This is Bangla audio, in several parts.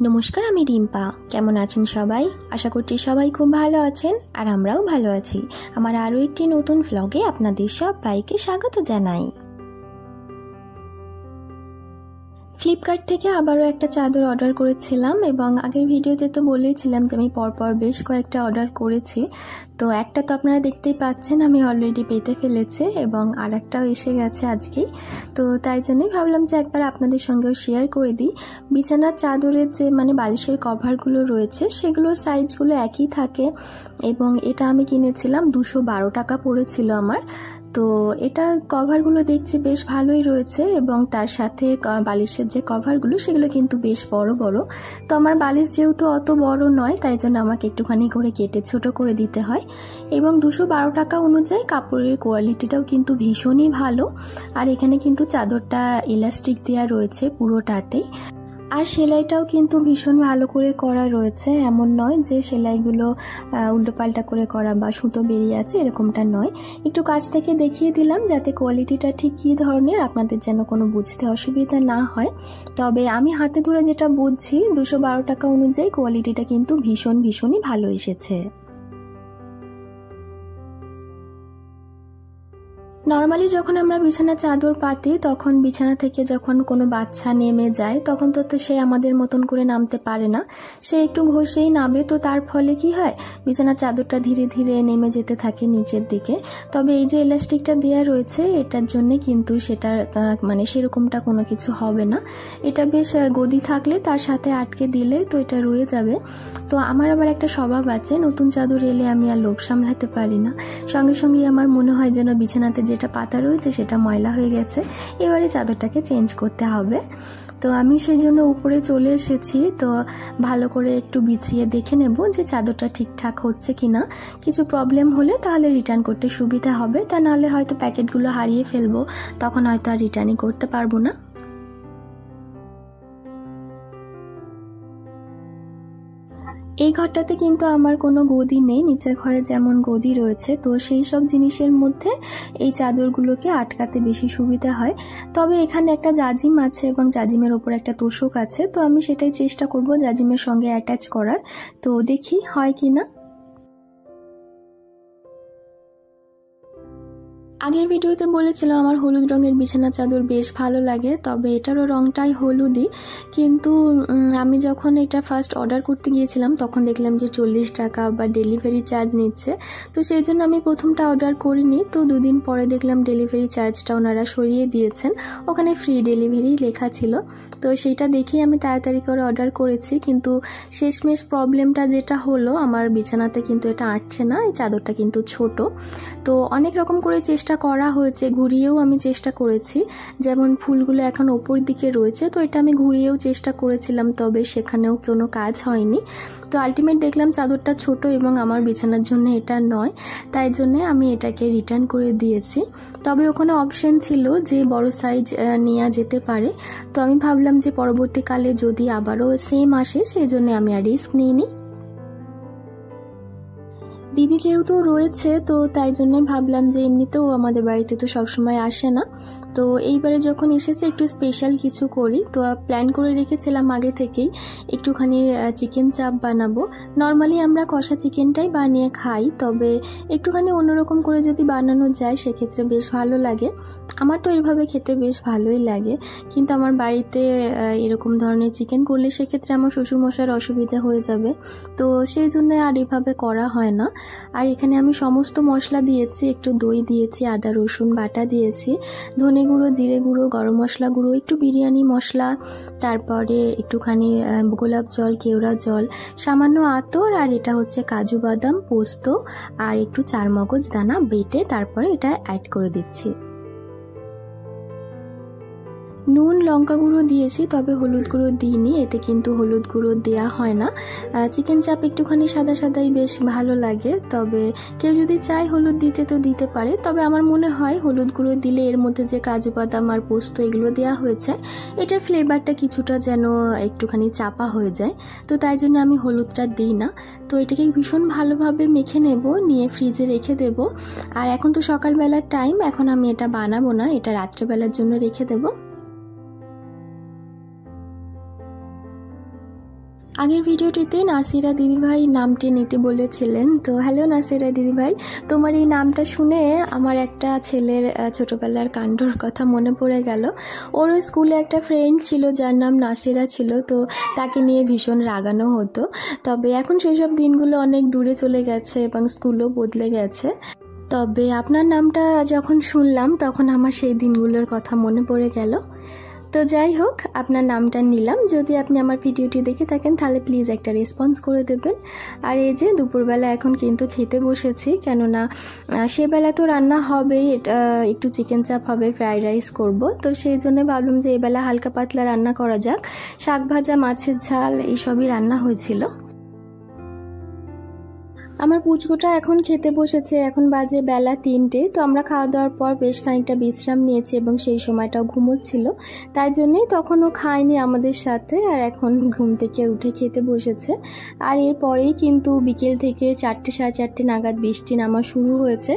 নমস্কার, আমি রিম্পা। কেমন আছেন সবাই? আশা করছি সবাই খুব ভালো আছেন, আর আমরাও ভালো আছি। আমার আরও একটি নতুন ভ্লগে আপনাদের সবাইকে স্বাগত জানাই। ফ্লিপকার্ট থেকে আবারও একটা চাদর অর্ডার করেছিলাম, এবং আগের ভিডিওতে তো বলেছিলাম যে আমি পরপর বেশ কয়েকটা অর্ডার করেছি। তো একটা তো আপনারা দেখতেই পাচ্ছেন আমি অলরেডি পেতে ফেলেছি, এবং আর একটাও এসে গেছে আজকেই। তো তাই জন্যই ভাবলাম যে একবার আপনাদের সঙ্গেও শেয়ার করে দিই। বিছানার চাদরের যে বালিশের কভারগুলো রয়েছে সেগুলোর সাইজগুলো একই থাকে, এবং এটা আমি কিনেছিলাম 212 টাকা পড়েছিল আমার। তো এটা কভারগুলো দেখছি বেশ ভালোই রয়েছে, এবং তার সাথে বালিশের যে কভারগুলো সেগুলো কিন্তু বেশ বড় বড়। তো আমার বালিশ যেহেতু অত বড় নয়, তাই জন্য আমাকে একটুখানি করে কেটে ছোট করে দিতে হয়। এবং 212 টাকা অনুযায়ী কাপড়ের কোয়ালিটিটাও কিন্তু ভীষণই ভালো। আর এখানে কিন্তু চাদরটা ইলাস্টিক দেওয়া রয়েছে পুরোটাতেই, আর সেলাইটাও কিন্তু ভীষণ ভালো করে করা রয়েছে। এমন নয় যে সেলাইগুলো উল্টোপাল্টা করে করা বা সুতো বেরিয়ে আছে, এরকমটা নয়। একটু কাছ থেকে দেখিয়ে দিলাম যাতে কোয়ালিটিটা ঠিক কী ধরনের আপনাদের যেন কোনো বুঝতে অসুবিধা না হয়। তবে আমি হাতে ধরে যেটা বুঝছি 212 টাকা অনুযায়ী কোয়ালিটিটা কিন্তু ভীষণই ভালো এসেছে। নর্মালি যখন আমরা বিছানা চাদর পাতি, তখন বিছানা থেকে যখন কোনো বাচ্চা নেমে যায় তখন তো সে আমাদের মতন করে নামতে পারে না, সে একটু ঘষেই নামে। তো তার ফলে কি হয়, বিছানা চাদরটা ধীরে ধীরে নেমে যেতে থাকে নিচের দিকে। তবে এই যে ইলাস্টিকটা দেওয়া রয়েছে এটার জন্যে কিন্তু সেটার সেরকমটা কোনো কিছু হবে না। এটা বেশ গদি থাকলে তার সাথে আটকে দিলে তো এটা রয়ে যাবে। তো আমার আবার একটা স্বভাব আছে, নতুন চাদর এলে আমি আর লোভ সামলাতে পারি না। সঙ্গে সঙ্গেই আমার মনে হয় যেন বিছানাতে যেটা পাতা রয়েছে সেটা ময়লা হয়ে গেছে, এবারে চাদরটাকে চেঞ্জ করতে হবে। তো আমি সেই জন্য উপরে চলে এসেছি। তো ভালো করে একটু বিছিয়ে দেখে নেব যে চাদরটা ঠিকঠাক হচ্ছে কিনা। কিছু প্রবলেম হলে তাহলে রিটার্ন করতে সুবিধা হবে, তা নাহলে হয়তো প্যাকেটগুলো হারিয়ে ফেলবো, তখন হয়তো আর রিটার্নই করতে পারবো না। এই ঘরটাতে কিন্তু আমার কোনো গদি নেই, নিচের ঘরে যেমন গদি রয়েছে। তো সেই সব জিনিসের মধ্যে এই চাদরগুলোকে আটকাতে বেশি সুবিধা হয়। তবে এখানে একটা জাজিম আছে এবং জাজিমের ওপর একটা তোষক আছে, তো আমি সেটাই চেষ্টা করব জাজিমের সঙ্গে অ্যাটাচ করার। তো দেখি হয় কি না। আগের ভিডিওতে বলেছিলাম আমার হলুদ রঙের বিছানা চাদর বেশ ভালো লাগে, তবে এটারও রঙটাই হলুদই। কিন্তু আমি যখন এটা ফার্স্ট অর্ডার করতে গিয়েছিলাম তখন দেখলাম যে 40 টাকা বা ডেলিভারি চার্জ নিচ্ছে। তো সেই জন্য আমি প্রথমটা অর্ডার করিনি। তো দুদিন পরে দেখলাম ডেলিভারি চার্জটা ওনারা সরিয়ে দিয়েছেন, ওখানে ফ্রি ডেলিভারি লেখা ছিল। তো সেইটা দেখেই আমি তাড়াতাড়ি করে অর্ডার করেছি। কিন্তু শেষমেশ প্রবলেমটা যেটা হলো, আমার বিছানাতে কিন্তু এটা আটছে না, এই চাদরটা কিন্তু ছোট। তো অনেক রকম করে চেষ্টা করা হয়েছে, ঘুরিয়েও আমি চেষ্টা করেছি। যেমন ফুলগুলো এখন ওপর দিকে রয়েছে, তো এটা আমি ঘুরিয়েও চেষ্টা করেছিলাম, তবে সেখানেও কোনো কাজ হয়নি। তো আলটিমেট দেখলাম চাদরটা ছোট এবং আমার বিছানার জন্য এটা নয়, তাই জন্য আমি এটাকে রিটার্ন করে দিয়েছি। তবে ওখানে অপশন ছিল যে বড় সাইজ নেওয়া যেতে পারে। তো আমি ভাবলাম যে পরবর্তীকালে যদি আবারও সেম আসে সেই জন্য আমি আর রিস্ক নিইনি। দিদি যেহেতু রয়েছে তো তাই জন্যই ভাবলাম যে এমনিতেও আমাদের বাড়িতে তো সবসময় আসে না, তো এইবারে যখন এসেছে একটু স্পেশাল কিছু করি। তো প্ল্যান করে রেখেছিলাম আগে থেকেই একটুখানি চিকেন চাপ বানাবো। নর্মালি আমরা কষা চিকেনটাই বানিয়ে খাই, তবে একটুখানি অন্যরকম করে যদি বানানো যায় সেক্ষেত্রে বেশ ভালো লাগে। আমার তো এইভাবে খেতে বেশ ভালোই লাগে, কিন্তু আমার বাড়িতে এরকম ধরনের চিকেন করলে সেক্ষেত্রে আমার শ্বশুরমশাইয়ের অসুবিধা হয়ে যাবে, তো সেই জন্য আর এভাবে করা হয় না। আর এখানে আমি সমস্ত মশলা দিয়েছি, একটু দই দিয়েছি, আদা রসুন বাটা দিয়েছি, ধনে গুঁড়ো, জিরে গুঁড়ো, গরম মশলা গুঁড়ো, একটু বিরিয়ানি মশলা, তারপরে একটুখানি গোলাপ জল, কেওড়া জল, সামান্য আতর, আর এটা হচ্ছে কাজু বাদাম, পোস্ত, আর একটু চারমগজ দানা বেটে তারপরে এটা অ্যাড করে দিচ্ছি। নুন লঙ্কা গুঁড়ো দিয়েছি, তবে হলুদ গুঁড়ো দিইনি, এতে কিন্তু হলুদ গুঁড়ো দেওয়া হয় না। চিকেন চাপ একটুখানি সাদা সাদাই বেশ ভালো লাগে, তবে কেউ যদি চায় হলুদ দিতে তো দিতে পারে। তবে আমার মনে হয় হলুদ গুঁড়ো দিলে এর মধ্যে যে কাজু বাদাম আর পোস্ত এগুলো দেওয়া হয়েছে এটার ফ্লেভারটা কিছুটা যেন একটুখানি চাপা হয়ে যায়, তো তাই জন্য আমি হলুদটা দিই না। তো এটাকে ভীষণ ভালোভাবে মেখে নেব, নিয়ে ফ্রিজে রেখে দেব। আর এখন তো সকালবেলার টাইম, এখন আমি এটা বানাবো না, এটা রাত্রেবেলার জন্য রেখে দেবো। আগের ভিডিওটিতে নাসিরা দিদিভাই নামটি নিতে বলেছিলেন। তো হ্যালো নাসিরা দিদিভাই, তোমার এই নামটা শুনে আমার একটা ছেলের ছোটবেলার কাণ্ডর কথা মনে পড়ে গেল। ওর স্কুলে একটা ফ্রেন্ড ছিল যার নাম নাসিরা ছিল, তো তাকে নিয়ে ভীষণ রাগানো হতো। তবে এখন সেই সব দিনগুলো অনেক দূরে চলে গেছে এবং স্কুলও বদলে গেছে। তবে আপনার নামটা যখন শুনলাম তখন আমার সেই দিনগুলোর কথা মনে পড়ে গেল। তো যাই হোক, আপনার নামটা নিলাম। যদি আপনি আমার ভিডিওটি দেখে থাকেন তাহলে প্লিজ একটা রেসপন্স করে দেবেন। আর এই যে দুপুরবেলা এখন কিন্তু খেতে বসেছি, কেননা সেবেলা তো রান্না হবেই, একটু চিকেন চাপ হবে, ফ্রাইড রাইস করব। তো সেই জন্য ভাবলাম যে এবেলা হালকা পাতলা রান্না করা যাক। শাক ভাজা, মাছের ঝাল এইসবই রান্না হয়েছিল। আমার পুচকুটা এখন খেতে বসেছে, এখন বাজে বেলা 3টে। তো আমরা খাওয়া দাওয়ার পর বেশ খানিকটা বিশ্রাম নিয়েছি এবং সেই সময়টাও ঘুমোচ্ছিল, তাই জন্যেই তখনও খায়নি আমাদের সাথে, আর এখন ঘুম থেকে উঠে খেতে বসেছে। আর এরপরেই কিন্তু বিকেল থেকে 4টে সাড়ে 4টে নাগাদ বৃষ্টি নামা শুরু হয়েছে।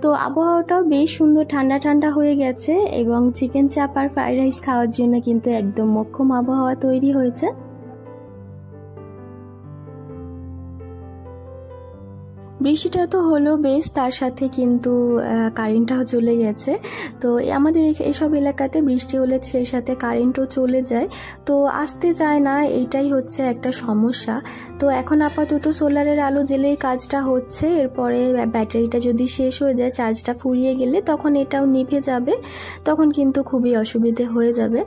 তো আবহাওয়াটাও বেশ সুন্দর ঠান্ডা ঠান্ডা হয়ে গেছে এবং চিকেন চাপ আর ফ্রাইড রাইস খাওয়ার জন্য কিন্তু একদম মোক্ষম আবহাওয়া তৈরি হয়েছে। বৃষ্টিটা তো হলো বেশ, তার সাথে কিন্তু কারেন্টটাও চলে গেছে। তো আমাদের এসব এলাকাতে বৃষ্টি হলে সেই সাথে কারেন্টও চলে যায়, তো আসতে চায় না, এইটাই হচ্ছে একটা সমস্যা। তো এখন আপাতত সোলারের আলো জ্বেলেই কাজটা হচ্ছে। এরপরে ব্যাটারিটা যদি শেষ হয়ে যায়, চার্জটা ফুরিয়ে গেলে তখন এটাও নিভে যাবে, তখন কিন্তু খুবই অসুবিধে হয়ে যাবে।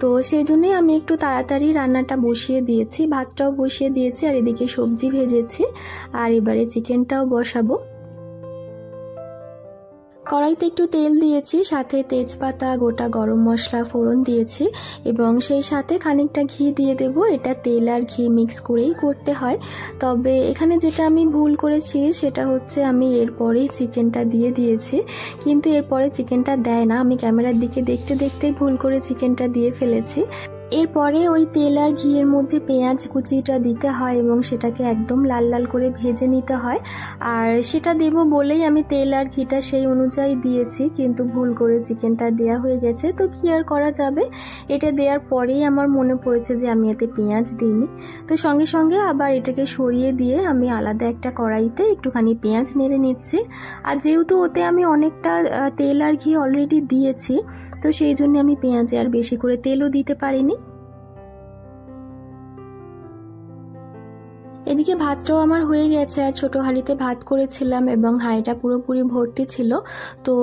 তো সেই জন্যই আমি একটু তাড়াতাড়ি রান্নাটা বসিয়ে দিয়েছি, ভাতটাও বসিয়ে দিয়েছি, আর এদিকে সবজি ভেজেছি, আর এবারে চিকেনটাও বসাবো। কড়াইতে একটু তেল দিয়েছি, সাথে তেজপাতা, গোটা গরম মশলা ফোড়ন দিয়েছি এবং সেই সাথে খানিকটা ঘি দিয়ে দেব। এটা তেল আর ঘি মিক্স করেই করতে হয়। তবে এখানে যেটা আমি ভুল করেছি সেটা হচ্ছে আমি এরপরেই চিকেনটা দিয়ে দিয়েছি, কিন্তু এরপরে চিকেনটা দেয় না। আমি ক্যামেরার দিকে দেখতে দেখতেই ভুল করে চিকেনটা দিয়ে ফেলেছি। এরপরে ওই তেল আর ঘিয়ের মধ্যে পেঁয়াজ কুচিটা দিতে হয় এবং সেটাকে একদম লাল লাল করে ভেজে নিতে হয়। আর সেটা দেব বলেই আমি তেল আর ঘিটা সেই অনুযায়ী দিয়েছি, কিন্তু ভুল করে চিকেনটা দেয়া হয়ে গেছে। তো কি আর করা যাবে, এটা দেওয়ার পরেই আমার মনে পড়েছে যে আমি এতে পেঁয়াজ দিইনি। তো সঙ্গে সঙ্গে আবার এটাকে সরিয়ে দিয়ে আমি আলাদা একটা কড়াইতে একটুখানি পেঁয়াজ নেড়ে নিচ্ছি। আর যেহেতু ওতে আমি অনেকটা তেল আর ঘি অলরেডি দিয়েছি, তো সেই জন্য আমি পেঁয়াজে আর বেশি করে তেলও দিতে পারিনি। এদিকে ভাতটাও আমার হয়ে গেছে, আর ছোটো হাঁড়িতে ভাত করেছিলাম এবং হাঁড়িটা পুরোপুরি ভর্তি ছিল। তো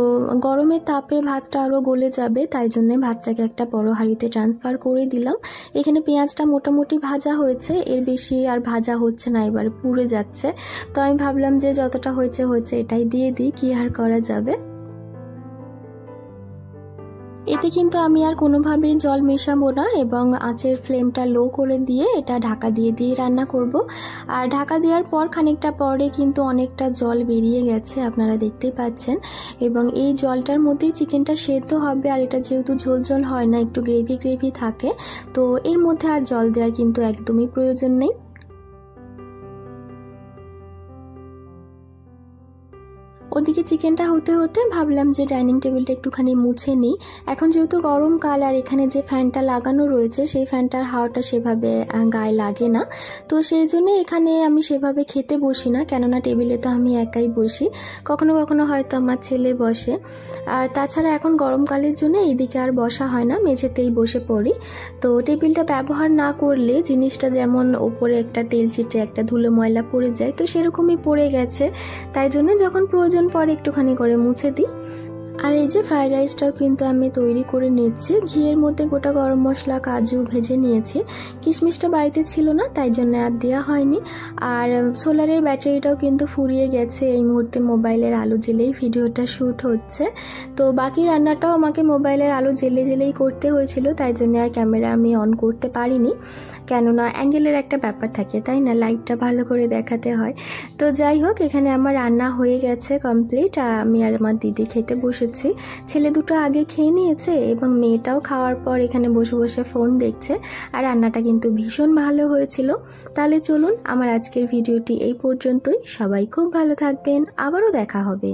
গরমের তাপে ভাতটা আরও গলে যাবে, তাই জন্য ভাতটাকে একটা বড় হাঁড়িতে ট্রান্সফার করে দিলাম। এখানে পেঁয়াজটা মোটামুটি ভাজা হয়েছে, এর বেশি আর ভাজা হচ্ছে না, এবার পুড়ে যাচ্ছে। তো আমি ভাবলাম যে যতটা হয়েছে এটাই দিয়ে দিই, কি আর করা যাবে। এতে কিন্তু আমি আর কোনোভাবেই জল মেশাবো না এবং আঁচের ফ্লেমটা লো করে দিয়ে এটা ঢাকা দিয়ে রান্না করব। আর ঢাকা দেওয়ার পর খানিকটা পরে কিন্তু অনেকটা জল বেরিয়ে গেছে, আপনারা দেখতেই পাচ্ছেন। এবং এই জলটার মধ্যেই চিকেনটা সেদ্ধ হবে, আর এটা যেহেতু ঝোল ঝোল হয় না, একটু গ্রেভি গ্রেভি থাকে, তো এর মধ্যে আর জল দেওয়ার কিন্তু একদমই প্রয়োজন নেই। ওদিকে চিকেনটা হতে হতে ভাবলাম যে ডাইনিং টেবিলটা একটুখানি মুছে নিই। এখন যেহেতু গরমকাল আর এখানে যে ফ্যানটা লাগানো রয়েছে সেই ফ্যানটার হাওয়াটা সেভাবে গায়ে লাগে না, তো সেই জন্য এখানে আমি সেভাবে খেতে বসি না, কেননা টেবিলে তো আমি একাই বসি, কখনো কখনো হয়তো আমার ছেলে বসে। আর তাছাড়া এখন গরমকালের জন্য এইদিকে আর বসা হয় না, মেঝেতেই বসে পড়ি। তো টেবিলটা ব্যবহার না করলে জিনিসটা যেমন ওপরে একটা তেল চিটে একটা ধুলো ময়লা পড়ে যায়, তো সেরকমই পড়ে গেছে, তাই জন্য যখন প্রয়োজন পরে একটুখানি করে মুছে দিই। আর এই যে ফ্রাইড রাইসটাও কিন্তু আমি তৈরি করে নিচ্ছি। ঘিয়ের মধ্যে গোটা গরম মশলা, কাজু ভেজে নিয়েছি। কিশমিশটা বাড়িতে ছিল না, তাই জন্য আর দেওয়া হয়নি। আর সোলারের ব্যাটারিটাও কিন্তু ফুরিয়ে গেছে, এই মুহূর্তে মোবাইলের আলো জ্বেলেই ভিডিওটা শ্যুট হচ্ছে। তো বাকি রান্নাটাও আমাকে মোবাইলের আলো জ্বেলেই করতে হয়েছিল, তাই জন্য আর ক্যামেরা আমি অন করতে পারিনি, কেননা অ্যাঙ্গেলের একটা ব্যাপার থাকে, তাই না, লাইটটা ভালো করে দেখাতে হয়। তো যাই হোক, এখানে আমার রান্না হয়ে গেছে কমপ্লিট। আমি আর আমার দিদি খেতে বসেছি। ছেলে দুটো আগে খেয়ে নিয়েছে এবং মেয়েটাও খাওয়ার পর এখানে বসে বসে ফোন দেখছে। আর রান্নাটা কিন্তু ভীষণ ভালো হয়েছিল। তাহলে চলুন, আমার আজকের ভিডিওটি এই পর্যন্তই। সবাই খুব ভালো থাকবেন, আবারও দেখা হবে।